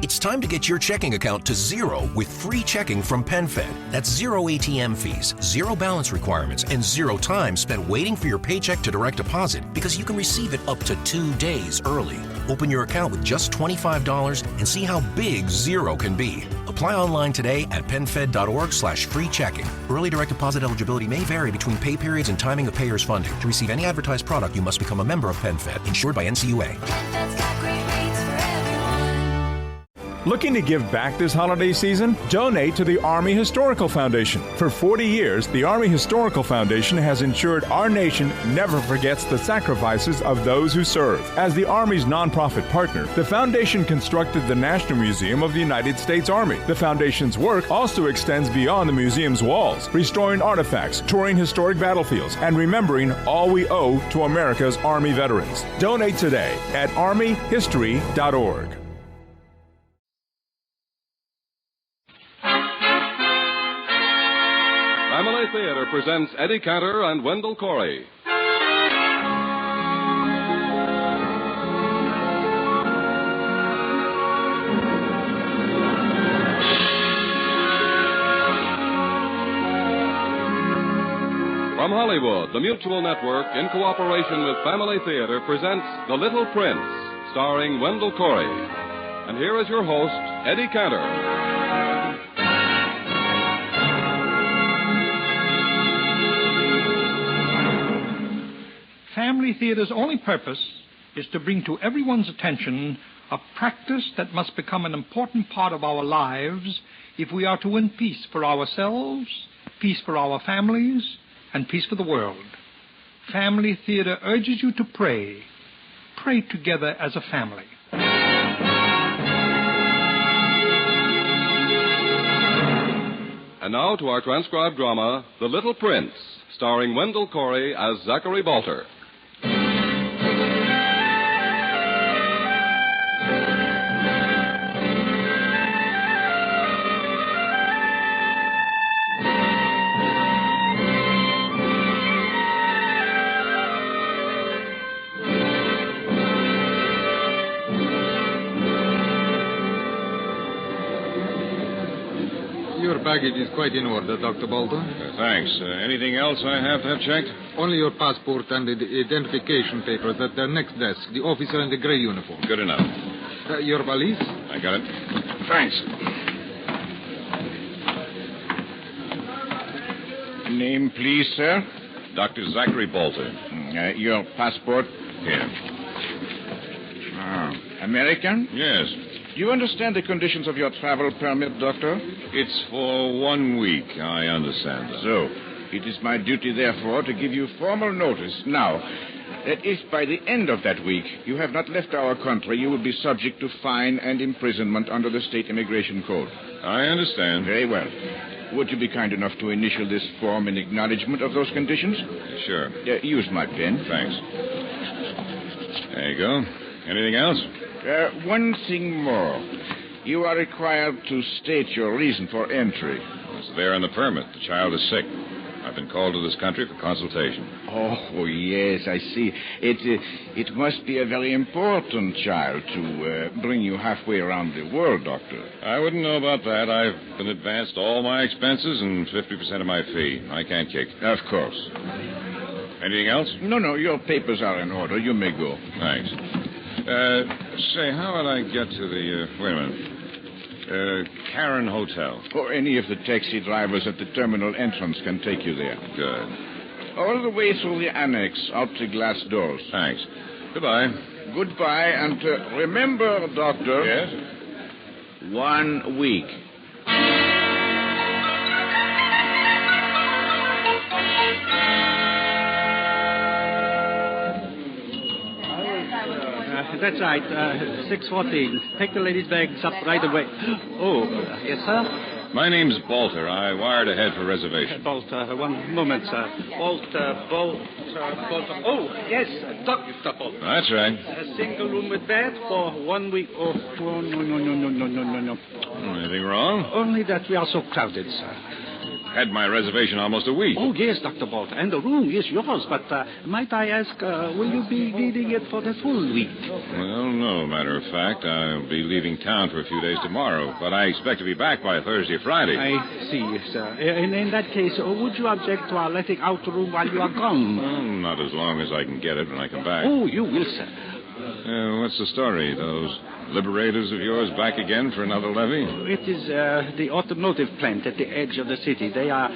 It's time to get your checking account to zero with free checking from PenFed. That's zero ATM fees, zero balance requirements, and zero time spent waiting for your paycheck to direct deposit because you can receive it up to 2 days early. Open your account with just $25 and see how big zero can be. Apply online today at PenFed.org/free checking. Early direct deposit eligibility may vary between pay periods and timing of payer's funding. To receive any advertised product, you must become a member of PenFed, insured by NCUA. PenFed's got great rates for everyone. Looking to give back this holiday season? Donate to the Army Historical Foundation. For 40 years, the Army Historical Foundation has ensured our nation never forgets the sacrifices of those who serve. As the Army's nonprofit partner, the foundation constructed the National Museum of the United States Army. The foundation's work also extends beyond the museum's walls, restoring artifacts, touring historic battlefields, and remembering all we owe to America's Army veterans. Donate today at armyhistory.org. Family Theater presents Eddie Cantor and Wendell Corey. From Hollywood, the Mutual Network, in cooperation with Family Theater, presents The Little Prince, starring Wendell Corey. And here is your host, Eddie Cantor. Family Theater's only purpose is to bring to everyone's attention a practice that must become an important part of our lives if we are to win peace for ourselves, peace for our families, and peace for the world. Family Theater urges you to pray. Pray together as a family. And now to our transcribed drama, The Little Prince, starring Wendell Corey as Zachary Balter. Your baggage is quite in order, Dr. Balter. Thanks. Anything else I have to have checked? Only your passport and the identification papers at the next desk. The officer in the gray uniform. Good enough. Your valise? I got it. Thanks. Name, please, sir? Dr. Zachary Balter. Your passport? Here. American? Yes. Do you understand the conditions of your travel permit, Doctor? It's for 1 week. I understand that. So, it is my duty, therefore, to give you formal notice now that if by the end of that week you have not left our country, you will be subject to fine and imprisonment under the state immigration code. I understand. Very well. Would you be kind enough to initial this form in acknowledgement of those conditions? Sure. Use my pen. Thanks. There you go. Anything else? One thing more. You are required to state your reason for entry. It's there in the permit. The child is sick. I've been called to this country for consultation. Oh, yes, I see. It must be a very important child to bring you halfway around the world, Doctor. I wouldn't know about that. I've been advanced all my expenses and 50% of my fee. I can't kick. Of course. Anything else? No, your papers are in order. You may go. Thanks. Say, how will I get to the, wait a minute, Karen Hotel? Or any of the taxi drivers at the terminal entrance can take you there. Good. All the way through the annex, out the glass doors. Thanks. Goodbye. Goodbye, and remember, Doctor... Yes? 1 week. That's right, 6:14. Take the ladies' bags up right away. Oh, yes, sir? My name's Balter. I wired ahead for reservation. Balter, one moment, sir. Balter. Oh, yes, Dr. Balter. That's right. A single room with bed for 1 week. Oh, no. Anything wrong? Only that we are so crowded, sir. had my reservation almost a week. Oh, yes, Dr. Bolter. And the room is yours. But might I ask, will you be needing it for the full week? Well, no, matter of fact. I'll be leaving town for a few days tomorrow, but I expect to be back by Thursday or Friday. I see, sir. In that case, would you object to our letting out the room while you are gone? Well, not as long as I can get it when I come back. Oh, you will, sir. What's the story? Those liberators of yours back again for another levy? It is the automotive plant at the edge of the city. They are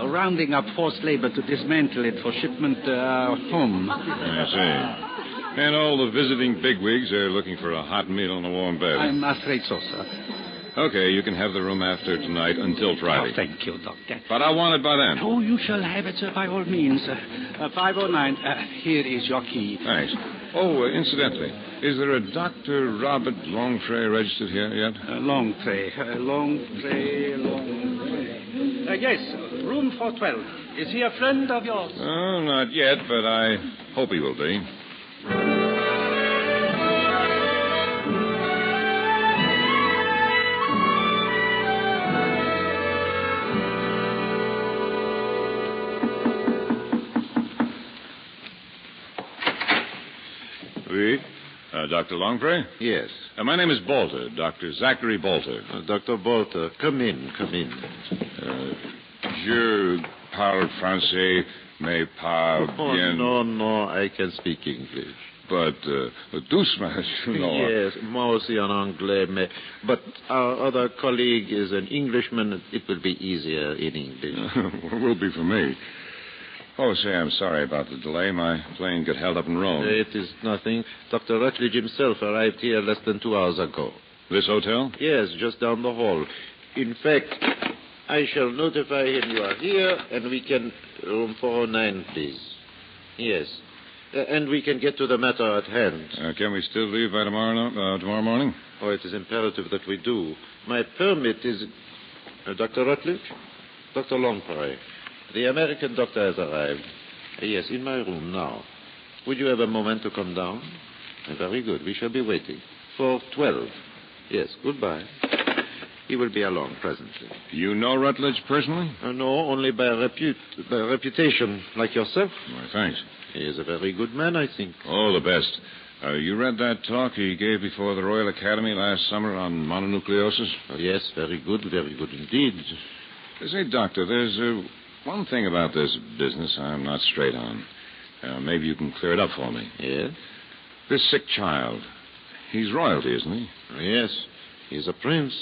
rounding up forced labor to dismantle it for shipment home. I see. And all the visiting bigwigs are looking for a hot meal and a warm bed. I'm afraid so, sir. Okay, you can have the room after tonight until Friday. Oh, thank you, Doctor. But I want it by then. Oh, you shall have it, sir, by all means. 509. Here is your key. Thanks. Oh, incidentally, is there a Dr. Robert Longtray registered here yet? Longtray. Yes, room 412. Is he a friend of yours? Oh, not yet, but I hope he will be. Dr. Longtray? Yes. My name is Bolter, Dr. Zachary Bolter. Dr. Bolter, come in. Je parle français, mais pas bien. No, I can speak English. But, doucement, you know. Yes, moi aussi en anglais, but our other colleague is an Englishman. It will be easier in English. Will be for me. Oh, say, I'm sorry about the delay. My plane got held up in Rome. It is nothing. Dr. Rutledge himself arrived here less than 2 hours ago. This hotel? Yes, just down the hall. In fact, I shall notify him you are here, and we can... Room 409, please. Yes. And we can get to the matter at hand. Can we still leave by tomorrow morning? Oh, it is imperative that we do. My permit is... Dr. Rutledge? Dr. Longpray. The American doctor has arrived. Yes, in my room now. Would you have a moment to come down? Very good. We shall be waiting. For 12. Yes, goodbye. He will be along presently. You know Rutledge personally? No, only by reputation, like yourself. Why, thanks. He is a very good man, I think. Oh, the best. You read that talk he gave before the Royal Academy last summer on mononucleosis? Oh, yes, very good indeed. Say, Doctor, there's one thing about this business I'm not straight on. Maybe you can clear it up for me. Yes? This sick child, he's royalty, isn't he? Yes, he's a prince.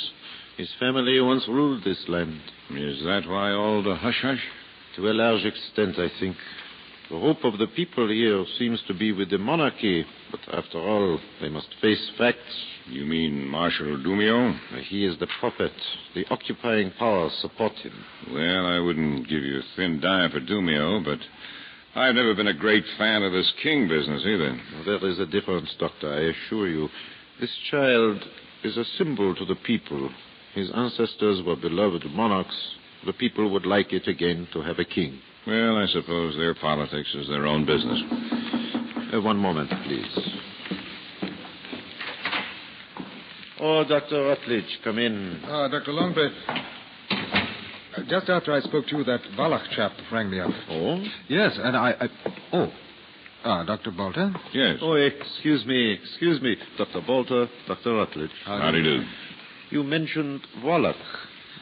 His family once ruled this land. Is that why all the hush-hush? To a large extent, I think. The hope of the people here seems to be with the monarchy, but after all, they must face facts. You mean Marshal Dumio? He is the puppet. The occupying powers support him. Well, I wouldn't give you a thin dime for Dumio, but I've never been a great fan of this king business either. There is a difference, Doctor, I assure you. This child is a symbol to the people. His ancestors were beloved monarchs. The people would like it again to have a king. Well, I suppose their politics is their own business. One moment, please. Oh, Dr. Rutledge, come in. Dr. Longtray. Just after I spoke to you, that Wallach chap rang me up. Oh? Yes, and Dr. Bolter? Yes. Oh, excuse me. Dr. Bolter, Dr. Rutledge. How do you do? You mentioned Wallach.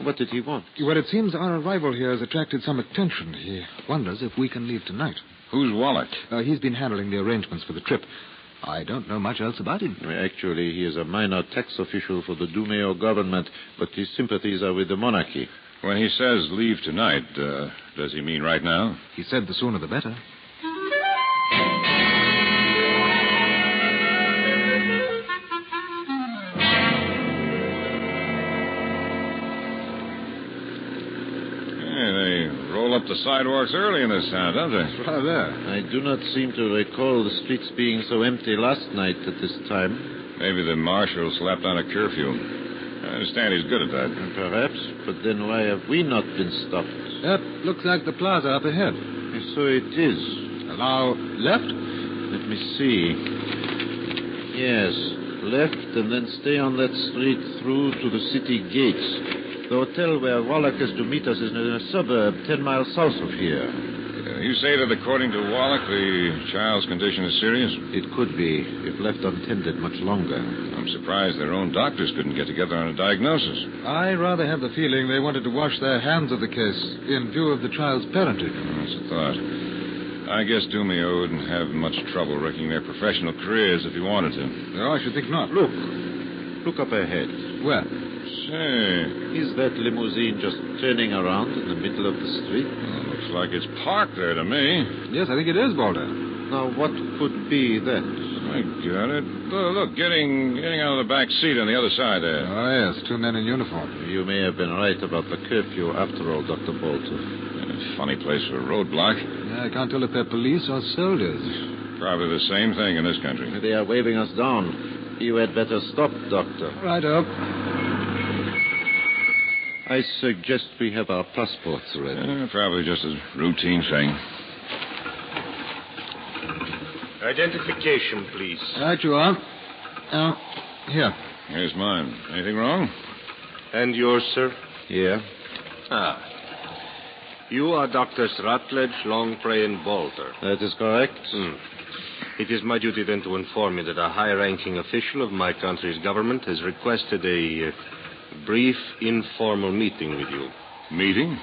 What did he want? Well, it seems our arrival here has attracted some attention. He wonders if we can leave tonight. Who's Wallach? He's been handling the arrangements for the trip. I don't know much else about him. Actually, he is a minor tax official for the Dumeo government, but his sympathies are with the monarchy. When he says leave tonight, does he mean right now? He said the sooner the better. Up the sidewalks early in this town, don't they? Rather. I do not seem to recall the streets being so empty last night at this time. Maybe the marshal slapped on a curfew. I understand he's good at that. Perhaps, but then why have we not been stopped? Yep, looks like the plaza up ahead. So it is. Now, left? Let me see. Yes, left and then stay on that street through to the city gates. The hotel where Wallach is to meet us is in a suburb 10 miles south of here. You say that according to Wallach, the child's condition is serious? It could be, if left untended much longer. I'm surprised their own doctors couldn't get together on a diagnosis. I rather have the feeling they wanted to wash their hands of the case in view of the child's parentage. That's a thought. I guess Dumio wouldn't have much trouble wrecking their professional careers if he wanted to. No, I should think not. Look up ahead. Where? Say, Is that limousine just turning around in the middle of the street? looks like it's parked there to me. Yes, I think it is, Walter. Now, what could be that? I got it. Look, getting out of the back seat on the other side there. Oh, yes, 2 men in uniform. You may have been right about the curfew after all, Dr. Bolter. Funny place for a roadblock. Yeah, I can't tell if they're police or soldiers. Probably the same thing in this country. They are waving us down. You had better stop, Doctor. Right up. I suggest we have our passports ready. Probably just a routine thing. Identification, please. Right you are. Here. Here's mine. Anything wrong? And yours, sir? Yeah. You are Doctors Rutledge, Longpray, and Bolter. That is correct. It is my duty then to inform you that a high-ranking official of my country's government has requested a brief, informal meeting with you. Meeting?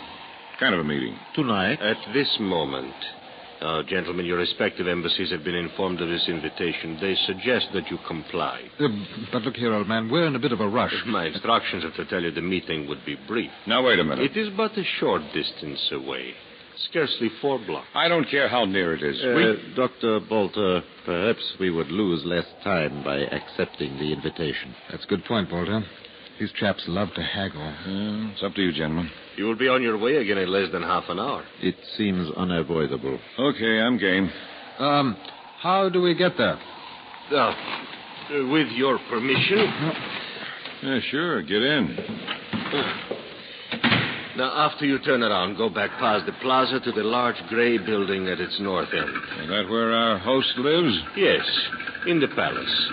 Kind of a meeting. Tonight? At this moment. Gentlemen, your respective embassies have been informed of this invitation. They suggest that you comply. But look here, old man, we're in a bit of a rush. My instructions are to tell you the meeting would be brief. Now, wait a minute. It is but a short distance away. Scarcely 4 blocks. I don't care how near it is. Dr. Bolter, perhaps we would lose less time by accepting the invitation. That's a good point, Walter. These chaps love to haggle. It's up to you, gentlemen. You will be on your way again in less than half an hour. It seems unavoidable. Okay, I'm game. How do we get there? With your permission. Yeah, sure. Get in. Now, after you turn around, go back past the plaza to the large gray building at its north end. Is that where our host lives? Yes, in the palace.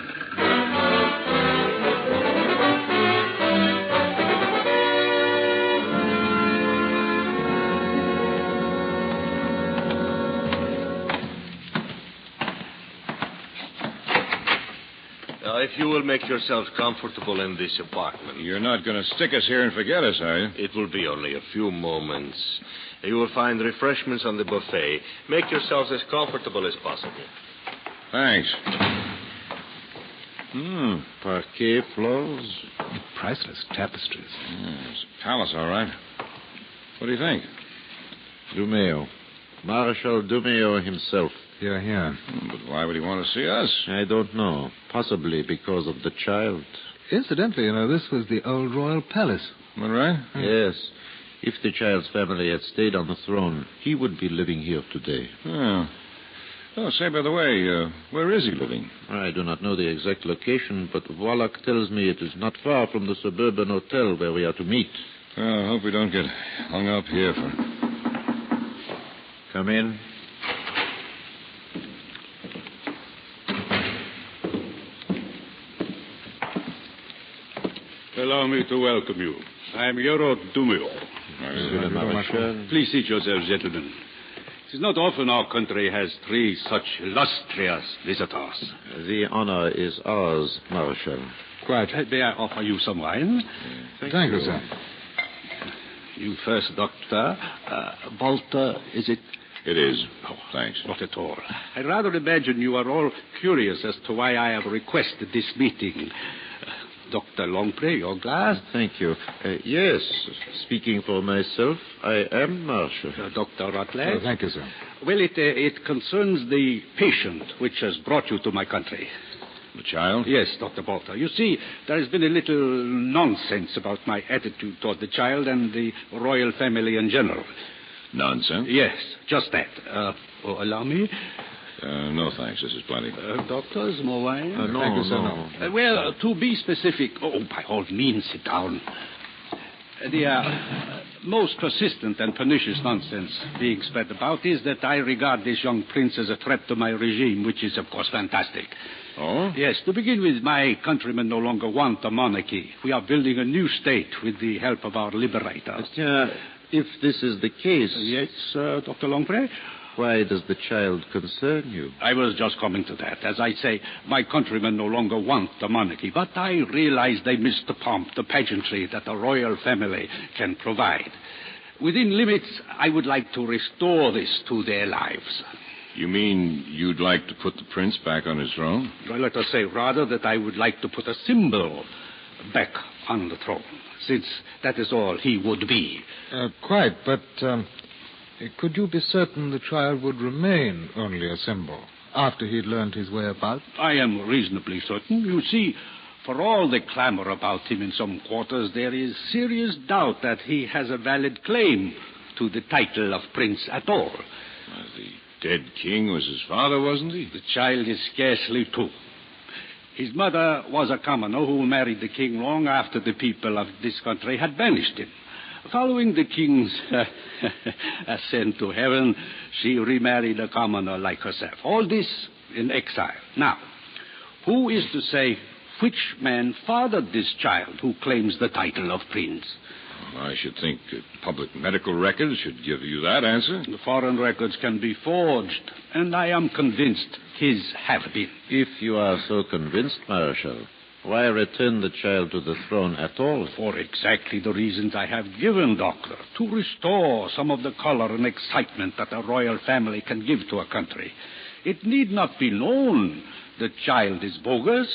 If you will make yourselves comfortable in this apartment. You're not going to stick us here and forget us, are you? It will be only a few moments. You will find refreshments on the buffet. Make yourselves as comfortable as possible. Thanks. Parquet floors. Priceless tapestries. It's a palace, all right. What do you think? Dumeo. Marshal Dumeo himself. Here. But why would he want to see us? I don't know. Possibly because of the child. Incidentally, this was the old royal palace. Am I right? Yes. If the child's family had stayed on the throne, he would be living here today. Oh, say, by the way, where is he living? I do not know the exact location, but Wallach tells me it is not far from the suburban hotel where we are to meet. I hope we don't get hung up here for... Come in. Allow me to welcome you. I am Yoro Dumio. Please seat yourselves, gentlemen. It is not often our country has 3 such illustrious visitors. The honor is ours, Marshal. Quite. May I offer you some wine? Thank you, sir. You first, Doctor. Bolter, is it? It is. Oh, thanks. Not at all. I rather imagine you are all curious as to why I have requested this meeting. Dr. Longpray, your glass? Thank you. Yes, speaking for myself, I am Marshal. Dr. Rutledge? Thank you, sir. Well, it concerns the patient which has brought you to my country. The child? Yes, Dr. Bolter. You see, there has been a little nonsense about my attitude toward the child and the royal family in general. Nonsense? Yes, just that. Allow me? No, thanks. This is plenty. Doctors, more wine? No, Thank you, sir, no. Well, to be specific... Oh, by all means, sit down. The most persistent and pernicious nonsense being spread about is that I regard this young prince as a threat to my regime, which is, of course, fantastic. Oh? Yes, to begin with, my countrymen no longer want a monarchy. We are building a new state with the help of our liberator. If this is the case... Yes, Dr. Longpre? Why does the child concern you? I was just coming to that. As I say, my countrymen no longer want the monarchy, but I realize they miss the pomp, the pageantry that a royal family can provide. Within limits, I would like to restore this to their lives. You mean you'd like to put the prince back on his throne? Well, let us say rather that I would like to put a symbol back on the throne, since that is all he would be. Quite, but could you be certain the child would remain only a symbol after he'd learned his way about? I am reasonably certain. You see, for all the clamor about him in some quarters, there is serious doubt that he has a valid claim to the title of prince at all. The dead king was his father, wasn't he? The child is scarcely two. His mother was a commoner who married the king long after the people of this country had banished him. Following the king's ascent to heaven, she remarried a commoner like herself. All this in exile. Now, who is to say which man fathered this child who claims the title of prince? I should think public medical records should give you that answer. The foreign records can be forged, and I am convinced his have been. If you are so convinced, Marshal, why return the child to the throne at all? For exactly the reasons I have given, Doctor. To restore some of the color and excitement that a royal family can give to a country. It need not be known the child is bogus.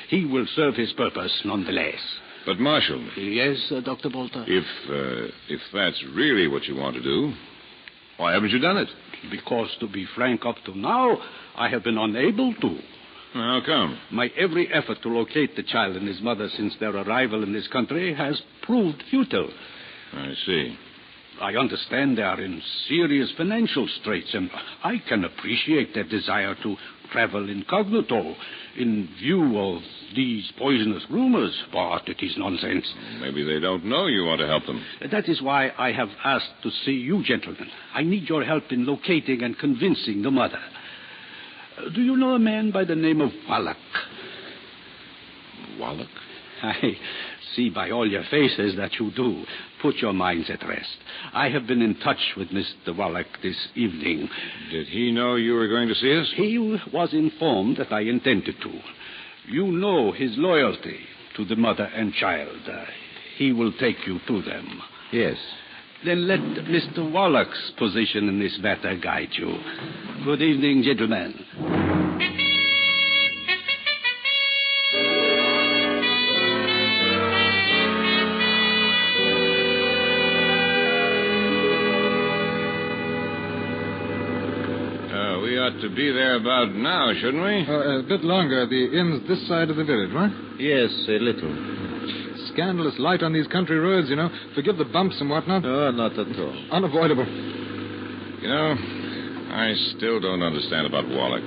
He will serve his purpose nonetheless. But, Marshal... Yes, Dr. Bolter? If that's really what you want to do, why haven't you done it? Because, to be frank, up to now, I have been unable to. How come? My every effort to locate the child and his mother since their arrival in this country has proved futile. I see. I understand they are in serious financial straits, and I can appreciate their desire to travel incognito in view of these poisonous rumors, but it is nonsense. Maybe they don't know you want to help them. That is why I have asked to see you, gentlemen. I need your help in locating and convincing the mother. Do you know a man by the name of Wallach? Wallach? I see by all your faces that you do. Put your minds at rest. I have been in touch with Mr. Wallach this evening. Did he know you were going to see us? He was informed that I intended to. You know his loyalty to the mother and child. He will take you to them. Yes. Then let Mr. Wallach's position in this matter guide you. Good evening, gentlemen. We ought to be there about now, shouldn't we? A bit longer. The inn's this side of the village, right? Yes, a little. Scandalous light on these country roads, you know. Forgive the bumps and whatnot. No, not at all. Unavoidable. You know, I still don't understand about Wallach.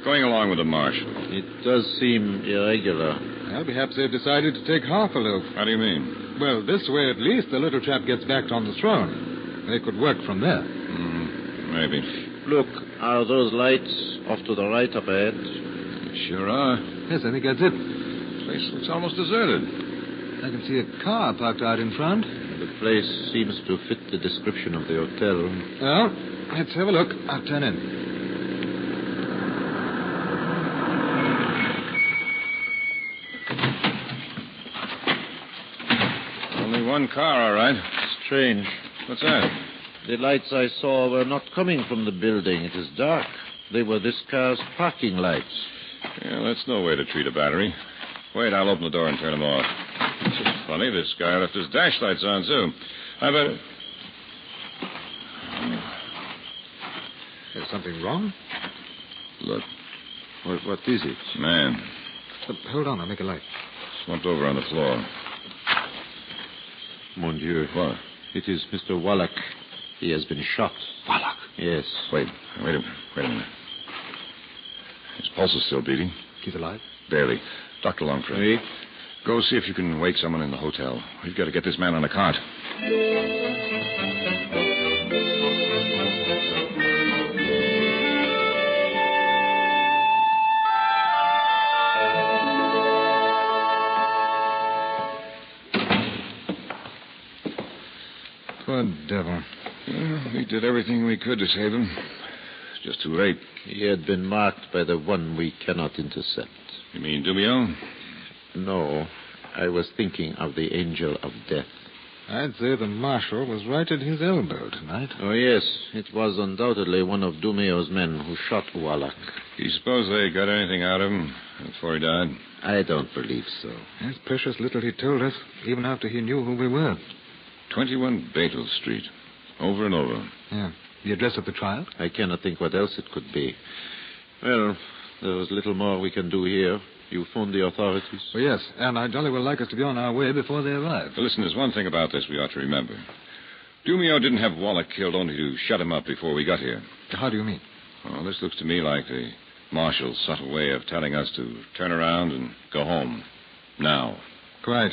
Going along with the marshal. It does seem irregular. Well, perhaps they've decided to take half a loaf. How do you mean? Well, this way at least the little chap gets back on the throne. They could work from there. Maybe. Look, are those lights off to the right up ahead? Sure are. Yes, I think that's it. The place looks almost deserted. I can see a car parked out in front. The place seems to fit the description of the hotel. Well, let's have a look. I'll turn in. Only one car, all right. Strange. What's that? The lights I saw were not coming from the building. It is dark. They were this car's parking lights. Yeah, that's no way to treat a battery. Wait, I'll open the door and turn them off. It's funny, this guy left his dash lights on, too. I better... There's something wrong? Look. What is it? Man. Hold on, I'll make a light. Slumped over on the floor. Mon Dieu. What? It is Mr. Wallach. He has been shot. Wallach? Yes. Wait a minute. His pulse is still beating. He's alive? Barely. Dr. Longford. Wait. Go see if you can wake someone in the hotel. We've got to get this man on a cart. Poor devil. Well, we did everything we could to save him. It's just too late. He had been marked by the one we cannot intercept. You mean Dumio? No, I was thinking of the angel of death. I'd say the marshal was right at his elbow tonight. Oh, yes. It was undoubtedly one of Dumio's men who shot Wallach. Do you suppose they got anything out of him before he died? I don't believe so. There's precious little he told us, even after he knew who we were. 21 Betel Street. Over and over. Yeah. The address of the trial? I cannot think what else it could be. Well, there's little more we can do here. You phoned the authorities? Oh, yes, and I jolly well like us to be on our way before they arrive. Well, listen, there's one thing about this we ought to remember. Dumio didn't have Wallach killed only to shut him up before we got here. How do you mean? Well, this looks to me like the marshal's subtle way of telling us to turn around and go home. Now. Quite.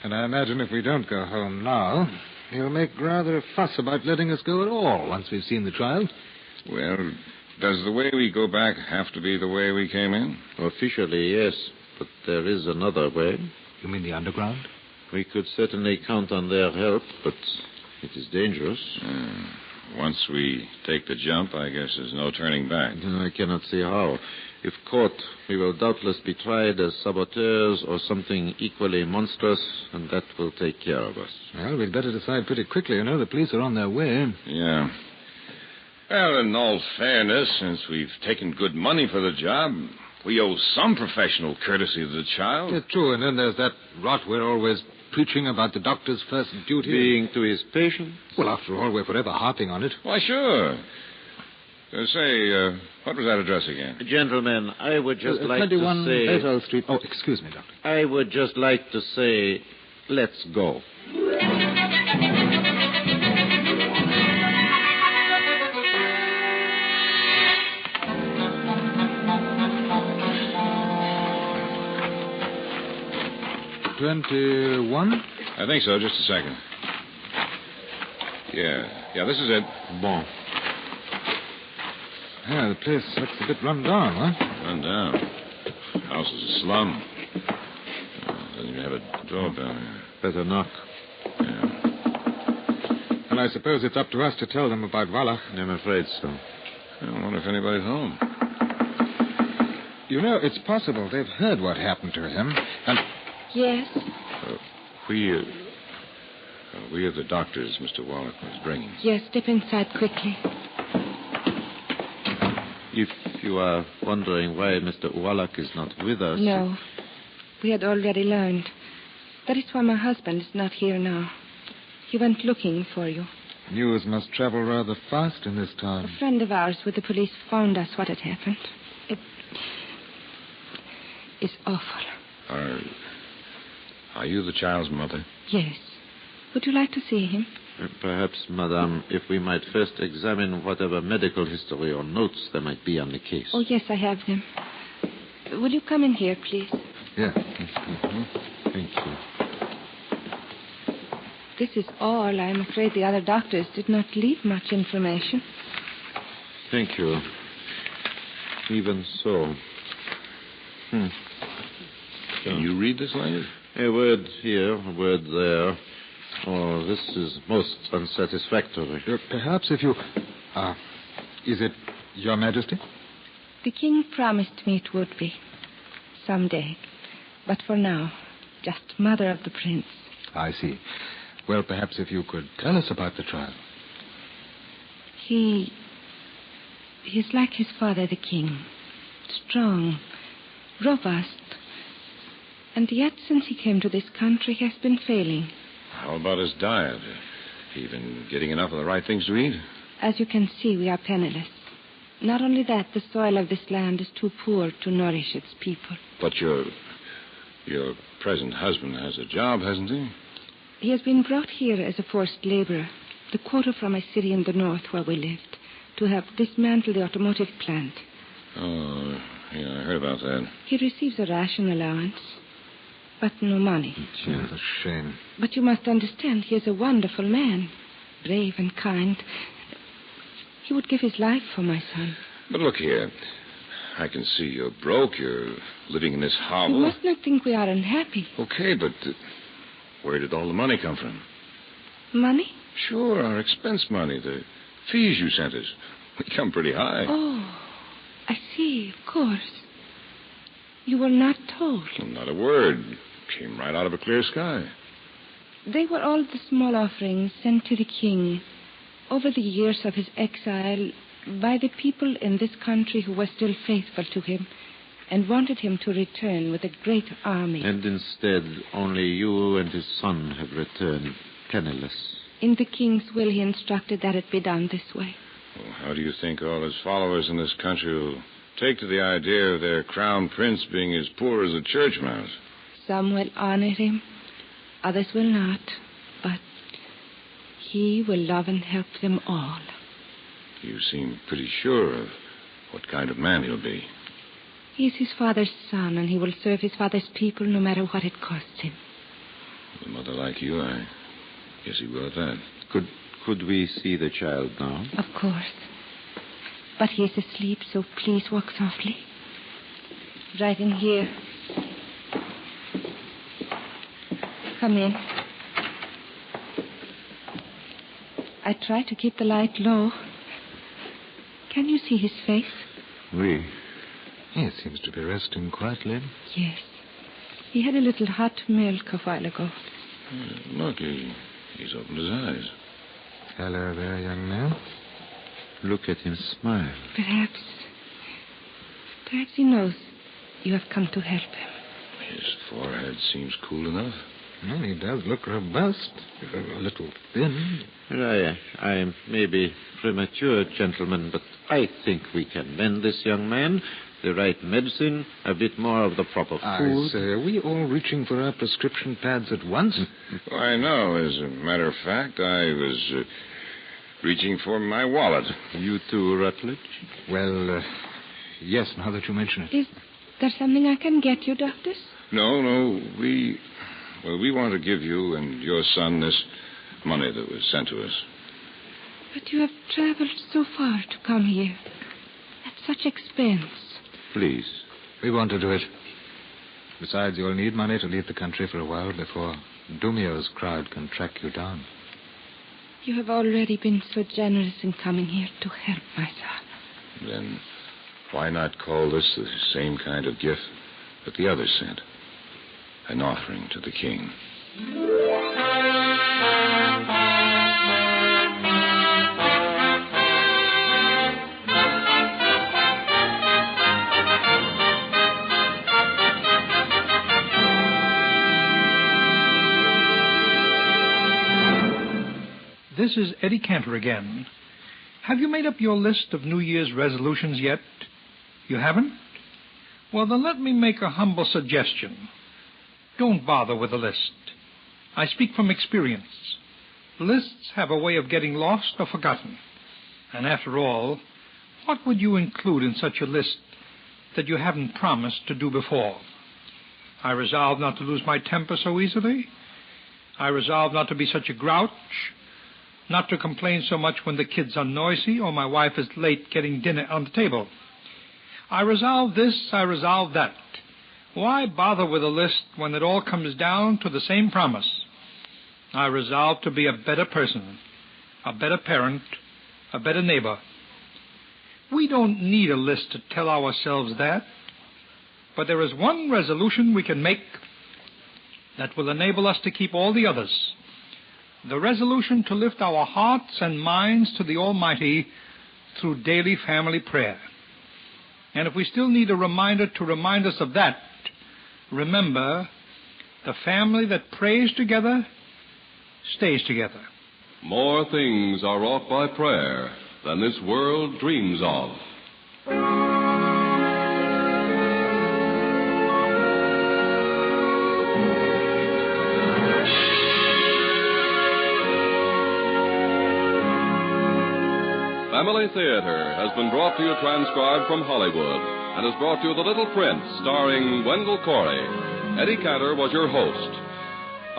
And I imagine if we don't go home now, he'll make rather a fuss about letting us go at all once we've seen the trial. Well, does the way we go back have to be the way we came in? Officially, yes. But there is another way. You mean the underground? We could certainly count on their help, but it is dangerous. Once we take the jump, I guess there's no turning back. I cannot see how. If caught, we will doubtless be tried as saboteurs or something equally monstrous, and that will take care of us. Well, we'd better decide pretty quickly. You know, the police are on their way. Yeah. Well, in all fairness, since we've taken good money for the job, we owe some professional courtesy to the child. Yeah, true, and then there's that rot we're always preaching about the doctor's first duty. Being to his patient? Well, after all, we're forever harping on it. Why, sure. What was that address again? Gentlemen, I would just like to say... 21 Betel Street. Oh, excuse me, Doctor. I would just like to say, let's go. $21? I think so. Just a second. Yeah, this is it. Bon. Yeah, the place looks a bit run down, huh? Run down. House is a slum. Doesn't even have a doorbell here. Better knock. Yeah. Well, I suppose it's up to us to tell them about Wallach. I'm afraid so. I wonder if anybody's home. You know, it's possible they've heard what happened to him, and... Yes? We are the doctors Mr. Wallach was bringing. Yes, step inside quickly. If you are wondering why Mr. Wallach is not with us... No. We had already learned. That is why my husband is not here now. He went looking for you. News must travel rather fast in this town. A friend of ours with the police phoned us what had happened. It is awful. Are you the child's mother? Yes. Would you like to see him? Perhaps, madame, if we might first examine whatever medical history or notes there might be on the case. Oh, yes, I have them. Will you come in here, please? Yeah. Thank you. This is all. I'm afraid the other doctors did not leave much information. Thank you. Even so. Can you read this language? A word here, a word there. Oh, this is most unsatisfactory. Perhaps if you... is it Your Majesty? The king promised me it would be. Someday. But for now, just mother of the prince. I see. Well, perhaps if you could tell us about the trial. He's like his father, the king. Strong, robust. And yet, since he came to this country, he has been failing. How about his diet? He been getting enough of the right things to eat? As you can see, we are penniless. Not only that, the soil of this land is too poor to nourish its people. But your present husband has a job, hasn't he? He has been brought here as a forced laborer, the quota from a city in the north where we lived, to have dismantled the automotive plant. Oh, yeah, I heard about that. He receives a ration allowance. but no money. It's a shame. But you must understand, he is a wonderful man. Brave and kind. He would give his life for my son. But look here. I can see you're broke. You're living in this hovel. You must not think we are unhappy. Okay, but where did all the money come from? Money? Sure, our expense money. The fees you sent us. They come pretty high. Oh, I see, of course. You were not told. Well, not a word. Came right out of a clear sky. They were all the small offerings sent to the king over the years of his exile by the people in this country who were still faithful to him and wanted him to return with a great army. And instead, only you and his son have returned penniless. In the king's will, he instructed that it be done this way. Well, how do you think all his followers in this country will take to the idea of their crown prince being as poor as a church mouse? Some will honor him, others will not, but he will love and help them all. You seem pretty sure of what kind of man he'll be. He is his father's son, and he will serve his father's people no matter what it costs him. With a mother like you, I guess he will at that. Could we see the child now? Of course. But he is asleep, so please walk softly. Right in here. Come in. I try to keep the light low. Can you see his face? Oui. He seems to be resting quietly. Yes. He had a little hot milk a while ago. Look, he's opened his eyes. Hello there, young man. Look at him smile. Perhaps he knows you have come to help him. His forehead seems cool enough. Well, he does look robust. A little thin. I may be premature, gentlemen, but I think we can mend this young man. The right medicine, a bit more of the proper food. I say, are we all reaching for our prescription pads at once? Well, I know. As a matter of fact, I was reaching for my wallet. You too, Rutledge? Well, yes, now that you mention it. Is there something I can get you, doctors? No. We want to give you and your son this money that was sent to us. But you have traveled so far to come here. At such expense. Please. We want to do it. Besides, you'll need money to leave the country for a while before Dumio's crowd can track you down. You have already been so generous in coming here to help my son. Then why not call this the same kind of gift that the others sent? An offering to the king. This is Eddie Cantor again. Have you made up your list of New Year's resolutions yet? You haven't? Well, then let me make a humble suggestion. Don't bother with a list. I speak from experience. Lists have a way of getting lost or forgotten. And after all, what would you include in such a list that you haven't promised to do before? I resolve not to lose my temper so easily. I resolve not to be such a grouch. Not to complain so much when the kids are noisy or my wife is late getting dinner on the table. I resolve this, I resolve that. Why bother with a list when it all comes down to the same promise? I resolve to be a better person, a better parent, a better neighbor. We don't need a list to tell ourselves that. But there is one resolution we can make that will enable us to keep all the others. The resolution to lift our hearts and minds to the Almighty through daily family prayer. And if we still need a reminder to remind us of that, remember, the family that prays together stays together. More things are wrought by prayer than this world dreams of. Family Theater has been brought to you transcribed from Hollywood and has brought you The Little Prince, starring Wendell Corey. Eddie Cantor was your host.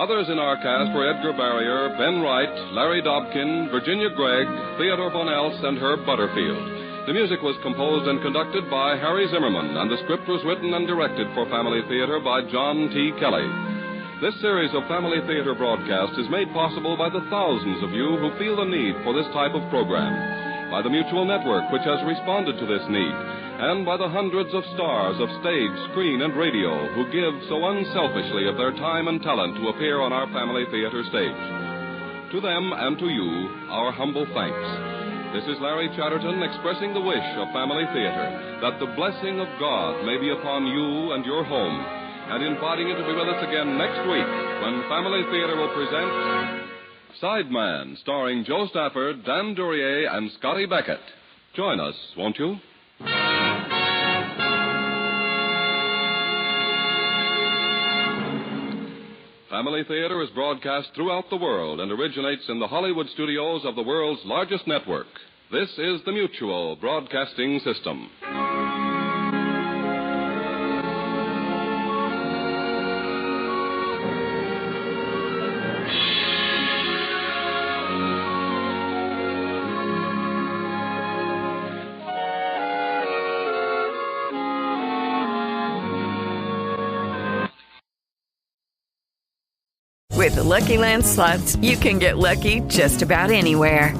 Others in our cast were Edgar Barrier, Ben Wright, Larry Dobkin, Virginia Gregg, Theodore Von Elst, and Herb Butterfield. The music was composed and conducted by Harry Zimmerman, and the script was written and directed for Family Theater by John T. Kelly. This series of Family Theater broadcasts is made possible by the thousands of you who feel the need for this type of program, by the Mutual Network, which has responded to this need, and by the hundreds of stars of stage, screen, and radio who give so unselfishly of their time and talent to appear on our Family Theater stage. To them and to you, our humble thanks. This is Larry Chatterton expressing the wish of Family Theater that the blessing of God may be upon you and your home, and inviting you to be with us again next week when Family Theater will present Sideman, starring Joe Stafford, Dan Duryea, and Scotty Beckett. Join us, won't you? Family Theater is broadcast throughout the world and originates in the Hollywood studios of the world's largest network. This is the Mutual Broadcasting System. With the Lucky Land Slots, you can get lucky just about anywhere.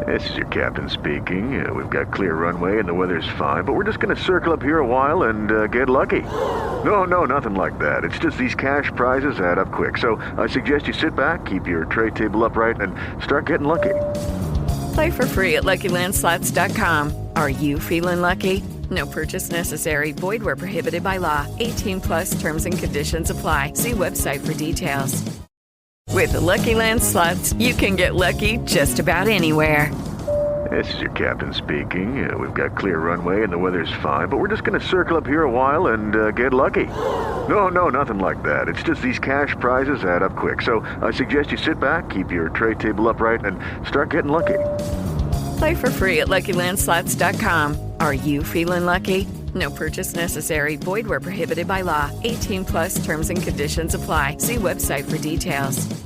This is your captain speaking. We've got clear runway and the weather's fine, but we're just going to circle up here a while and get lucky. No, nothing like that. It's just these cash prizes add up quick. So I suggest you sit back, keep your tray table upright, and start getting lucky. Play for free at LuckyLandSlots.com. Are you feeling lucky? No purchase necessary. Void where prohibited by law. 18+ terms and conditions apply. See website for details. With the Lucky Land Slots, you can get lucky just about anywhere. This is your captain speaking. We've got clear runway and the weather's fine, but we're just going to circle up here a while and get lucky. No, nothing like that. It's just these cash prizes add up quick. So I suggest you sit back, keep your tray table upright, and start getting lucky. Play for free at LuckyLandSlots.com. Are you feeling lucky? No purchase necessary. Void where prohibited by law. 18+ terms and conditions apply. See website for details.